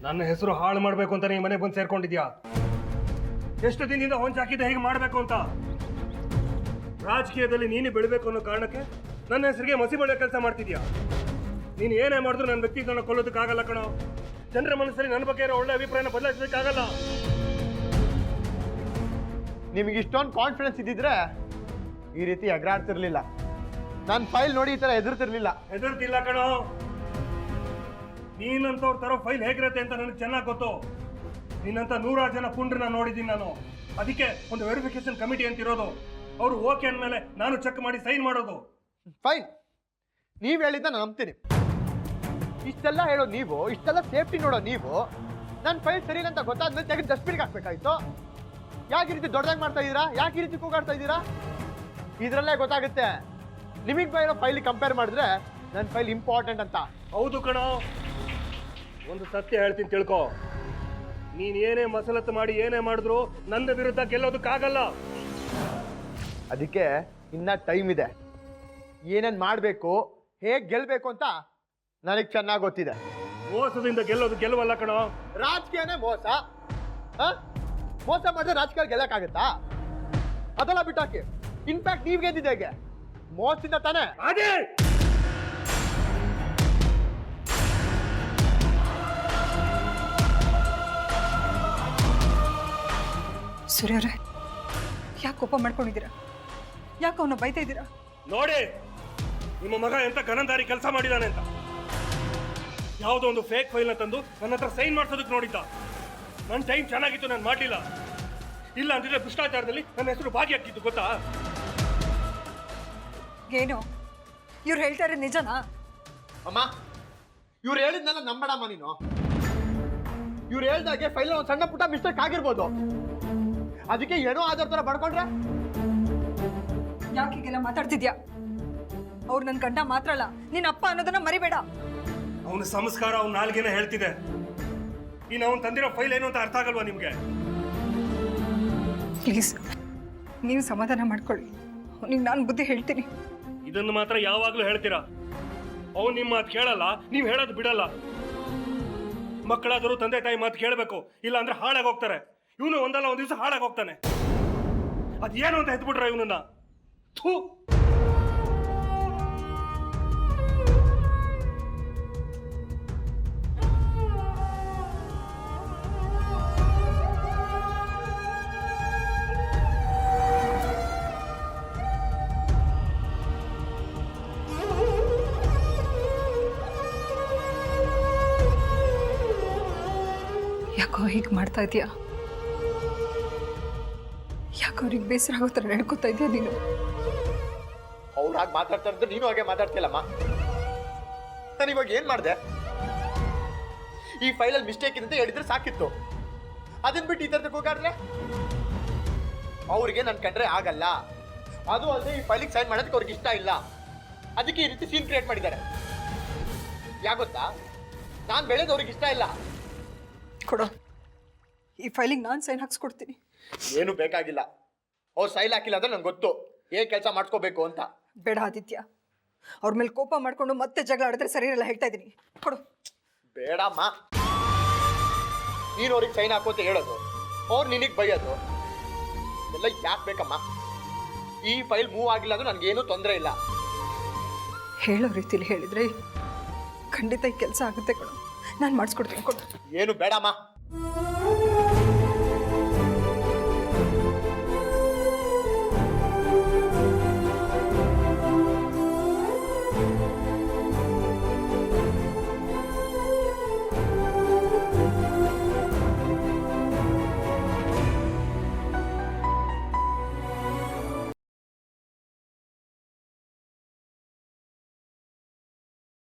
ನನ್ನ ಹೆಸರು ಹಾಳು ಮಾಡಬೇಕು ಅಂತ ನೀ ಮನೆಗೆ ಬಂದು ಸೇರ್ಕೊಂಡಿದ್ಯಾ? ಎಷ್ಟು ದಿನದಿಂದ ಹೊಂಚು ಹಾಕಿದ್ದೆ ಹೇಗೆ ಮಾಡಬೇಕು ಅಂತ? ರಾಜಕೀಯದಲ್ಲಿ ನೀನು ಬೆಳಿಬೇಕು ಅನ್ನೋ ಕಾರಣಕ್ಕೆ ನನ್ನ ಹೆಸರಿಗೆ ಮಸಿ ಬಳಿಯೋ ಕೆಲಸ ಮಾಡ್ತಿದ್ಯಾ? ನೀನು ಏನೇ ಮಾಡಿದ್ರು ನನ್ನ ವ್ಯಕ್ತಿತ್ವನ ಕೊಲ್ಲೋದಕ್ಕಾಗಲ್ಲ ಕಣೋ. ಜನರ ಮನಸ್ಸಲ್ಲಿ ನನ್ನ ಬಗ್ಗೆ ಇರೋ ಒಳ್ಳೆ ಅಭಿಪ್ರಾಯನ ಬದಲಾಯಿಸೋದಕ್ಕಾಗಲ್ಲ. ನಿಮಗೆ ಇಷ್ಟೊಂದು ಕಾನ್ಫಿಡೆನ್ಸ್ ಇದ್ದಿದ್ರೆ ಈ ರೀತಿ ಎಗರಾಡ್ತಿರ್ಲಿಲ್ಲ. ನನ್ನ ಫೈಲ್ ನೋಡಿ ಈ ಥರ ಹೆದರ್ತಿರ್ಲಿಲ್ಲ. ಹೆದರ್ತಿಲ್ಲ ಕಣೋ. ನೀನಂತವ್ರ ತರೋ ಫೈಲ್ ಹೇಗಿರುತ್ತೆ ಅಂತ ನನಗೆ ಚೆನ್ನಾಗಿ ಗೊತ್ತು. ನಿನ್ನಂತ 100 ಜನ ಪುಂಡ್ರನ್ನ ನೋಡಿದ್ದೀನಿ ನಾನು. ಅದಕ್ಕೆ ಒಂದು ವೆರಿಫಿಕೇಶನ್ ಕಮಿಟಿ ಅಂತ ಇರೋದು. ಅವರು ಓಕೆ ಅಂದಮೇಲೆ ನಾನು ಚೆಕ್ ಮಾಡಿ ಸೈನ್ ಮಾಡೋದು. ಫೈನ್, ನೀವು ಹೇಳಿದ್ದ ನಾನು ನಂಬ್ತೀನಿ. ಇಷ್ಟೆಲ್ಲ ಹೇಳೋದು ನೀವು, ಇಷ್ಟೆಲ್ಲ ಸೇಫ್ಟಿ ನೋಡೋ ನೀವು, ನನ್ನ ಫೈಲ್ ಸರಿ ಇಲ್ಲ ಅಂತ ಗೊತ್ತಾದ್ಮೇಲೆ ತೆಗೆದು ಡಸ್ಟ್ಬಿನ್ಗೆ ಹಾಕ್ಬೇಕಾಯ್ತು. ಯಾಕೆ ಈ ರೀತಿ ದೊಡ್ಡದಾಗಿ ಮಾಡ್ತಾ ಇದ್ದೀರಾ? ಯಾಕೆ ಈ ರೀತಿ ಕೂಗಾಡ್ತಾ ಇದ್ದೀರಾ? ಇದರಲ್ಲೇ ಗೊತ್ತಾಗುತ್ತೆ ನಿಮಗೆ ಬರೋ ಫೈಲ್ ಕಂಪೇರ್ ಮಾಡಿದ್ರೆ ನನ್ನ ಫೈಲ್ ಇಂಪಾರ್ಟೆಂಟ್ ಅಂತ. ಹೌದು ಕಣೋ, ಒಂದು ಸತ್ಯ ಹೇಳ್ತೀನಿ ತಿಳ್ಕೊ. ನೀನ್ ಏನೇ ಮಸಲತ್ತು ಮಾಡಿ ಏನೇ ಮಾಡಿದ್ರು ನನ್ನ ವಿರುದ್ಧ ಗೆಲ್ಲೋದಕ್ಕಾಗಲ್ಲ. ಅದಕ್ಕೆ ಇನ್ನ ಟೈಮ್ ಇದೆ. ಏನೇನು ಮಾಡಬೇಕು, ಹೇಗೆ ಗೆಲ್ಲಬೇಕು ಅಂತ ನನಗೆ ಚೆನ್ನಾಗಿ ಗೊತ್ತಿದೆ. ಮೋಸದಿಂದ ಗೆಲ್ಲೋದು ಗೆಲ್ಲವಲ್ಲ ಕಣೋ. ರಾಜಕೀಯನೇ ಮೋಸ. ಮೋಸ ಮಾಡಿದ್ರೆ ರಾಜಕೀಯ ಗೆಲ್ಲಕ್ಕಾಗತ್ತಾ? ಅದೆಲ್ಲ ಬಿಟ್ಟಾಕಿ. ಇನ್ಫ್ಯಾಕ್ಟ್ ನೀವು ಗೆದ್ದಿದ್ದೆ ಹೇಗೆ? ಮೋಸದಿಂದ ತಾನೇ. ಅದೇ ಸೂರ್ಯವ್ರೆ, ಯಾಕೆ ಕೋಪ ಮಾಡ್ಕೊಂಡಿದ್ದೀರಾ? ಯಾಕೆ ಅವನ್ನ ಬೈತಾ ಇದ್ದೀರಾ? ನೋಡಿ, ನಿಮ್ಮ ಮಗ ಎಂತ ಗನಂದಾರಿ ಕೆಲಸ ಮಾಡಿದಾನೆ ಅಂತ. ಯಾವುದೋ ಒಂದು ಫೇಕ್ ಫೈಲ್ನ ತಂದು ನನ್ನ ಹತ್ರ ಸೈನ್ ಮಾಡ್ಸೋದಕ್ಕೆ ನೋಡಿದ್ದ. ನನ್ನ ಟೈಮ್ ಚೆನ್ನಾಗಿತ್ತು, ನಾನು ಮಾಡಲಿಲ್ಲ. ಇಲ್ಲ ಅಂತಿದ್ರೆ ಭ್ರಷ್ಟಾಚಾರದಲ್ಲಿ ನನ್ನ ಹೆಸರು ಭಾಗಿಯಾಗ್ತಿತ್ತು, ಗೊತ್ತಾ? ಏನು ಇವ್ರು ಹೇಳ್ತಾ ಇರೋದು ನಿಜನಾ? ಅಮ್ಮ, ಇವ್ರು ಹೇಳಿದ್ನೆಲ್ಲ ನಂಬಡಮ್ಮ ನೀನು. ಇವ್ರು ಹೇಳ್ದಾಗೆ ಫೈಲ್ ಒಂದು ಸಣ್ಣ ಪುಟ್ಟ ಮಿಸ್ಟೇಕ್ ಆಗಿರ್ಬೋದು. ಅದಕ್ಕೆ ಏನೋ ಆಧಾರ ತರ ಬಡ್ಕೊಂಡ್ರೆ ಯಾಕೆ ಹೀಗೆಲ್ಲ ಮಾತಾಡ್ತಿದ್ಯಾ? ಅವ್ರು ನನ್ನ ಗಂಡ ಮಾತ್ರ ಅಲ್ಲ, ನಿನ್ನ ಅಪ್ಪ ಅನ್ನೋದನ್ನ ಮರಿಬೇಡ. ಅವನ ಸಂಸ್ಕಾರ ಅವ್ನ ನಾಲ್ಗೆನ ಹೇಳ್ತಿದೆ. ಇನ್ನು ಅವನು ತಂದಿರೋ ಫೈಲ್ ಏನು ಅಂತ ಅರ್ಥ ಆಗಲ್ವಾ ನಿಮ್ಗೆ? ಪ್ಲೀಸ್ ನೀವು ಸಮಾಧಾನ ಮಾಡ್ಕೊಳ್ಳಿ. ಅವನಿಗೆ ನಾನು ಬುದ್ಧಿ ಹೇಳ್ತೀನಿ. ಇದನ್ನು ಮಾತ್ರ ಯಾವಾಗ್ಲೂ ಹೇಳ್ತೀರಾ. ಅವ್ನು ನಿಮ್ಮ ಮಾತು ಕೇಳಲ್ಲ, ನೀವು ಹೇಳೋದು ಬಿಡಲ್ಲ. ಮಕ್ಕಳಾದರೂ ತಂದೆ ತಾಯಿ ಮಾತು ಕೇಳಬೇಕು, ಇಲ್ಲ ಅಂದ್ರೆ ಹಾಳಾಗಿ ಹೋಗ್ತಾರೆ. ಇವನು ಒಂದಲ್ಲ ಒಂದ್ ದಿವಸ ಹಾಳಾಗಿ ಹೋಗ್ತಾನೆ. ಅದೇನು ಅಂತ ಹೆತ್ಬಿಟ್ರ ಇವನನ್ನ. ಥೂ. ಯಾಕೋ ಹೀಗೆ ಮಾಡ್ತಾ ಇದೀಯಾ? ಯಾಕೋ ಅವ್ರಿಗೆ ಬೇಸರ ಆಗೋ ಥರ ನಡ್ಕೋತಾ ಇದೆಯಾ ನೀನು? ಅವ್ರು ಹಾಗೆ ಮಾತಾಡ್ತಾ ಇದ್ರೆ ನೀನು ಹಾಗೆ ಮಾತಾಡ್ತಿಲ್ಲಮ್ಮ. ನಾನು ಇವಾಗ ಏನ್ ಮಾಡಿದೆ? ಈ ಫೈಲಲ್ಲಿ ಮಿಸ್ಟೇಕ್ ಇದೆ ಅಂತ ಹೇಳಿದ್ರೆ ಸಾಕಿತ್ತು. ಅದನ್ನ ಬಿಟ್ಟು ಈ ಥರದಕ್ಕೆ ಹೋಗಾಡ್ರೆ ಅವ್ರಿಗೆ ನನ್ನ ಕಂಡ್ರೆ ಆಗಲ್ಲ. ಅದು ಅಲ್ಲದೆ ಈ ಫೈಲಿಗೆ ಸೈನ್ ಮಾಡೋದಕ್ಕೆ ಅವ್ರಿಗೆ ಇಷ್ಟ ಇಲ್ಲ. ಅದಕ್ಕೆ ಈ ರೀತಿ ಸೀನ್ ಕ್ರಿಯೇಟ್ ಮಾಡಿದ್ದಾರೆ. ಯಾಗೊತ್ತಾ, ನಾನು ಬೆಳೆದು ಅವ್ರಿಗೆ ಇಷ್ಟ ಇಲ್ಲ. ಕೊಡೋ, ಈ ಫೈಲಿಗೆ ನಾನು ಸೈನ್ ಹಾಕ್ಸ್ಕೊಡ್ತೀನಿ. ಏನು ಬೇಕಾಗಿಲ್ಲ. ಅವ್ರು ಸೈಲ್ ಹಾಕಿಲ್ಲ ಅಂದ್ರೆ ನಂಗೆ ಗೊತ್ತು ಹೇಗೆ ಕೆಲಸ ಮಾಡ್ಕೋಬೇಕು ಅಂತ. ಬೇಡ ಆದಿತ್ಯ, ಅವ್ರ ಮೇಲೆ ಕೋಪ ಮಾಡ್ಕೊಂಡು ಮತ್ತೆ ಜಗಳ ಆಡಿದ್ರೆ ಸರಿ ಇರಲ್ಲ, ಹೇಳ್ತಾ ಇದ್ದೀನಿ. ಕೊಡು. ಬೇಡಮ್ಮ, ನೀನು ಅವ್ರಿಗೆ ಸೈನ್ ಹಾಕೋತ ಹೇಳೋದು, ಅವ್ರು ನಿನಗೆ ಬೈಯೋದು ಎಲ್ಲ ಯಾಕೆ ಬೇಕಮ್ಮ? ಈ ಫೈಲ್ ಮೂವ್ ಆಗಿಲ್ಲ ಅಂದ್ರೆ ನನಗೇನು ತೊಂದರೆ ಇಲ್ಲ. ಹೇಳೋ ರೀತಿಲಿ ಹೇಳಿದ್ರೆ ಖಂಡಿತ ಈ ಕೆಲಸ ಆಗುತ್ತೆ. ಕೊಡು, ನಾನು ಮಾಡಿಸ್ಕೊಡ್ತೀನಿ. ಕೊಡು. ಏನು ಬೇಡಮ್ಮ.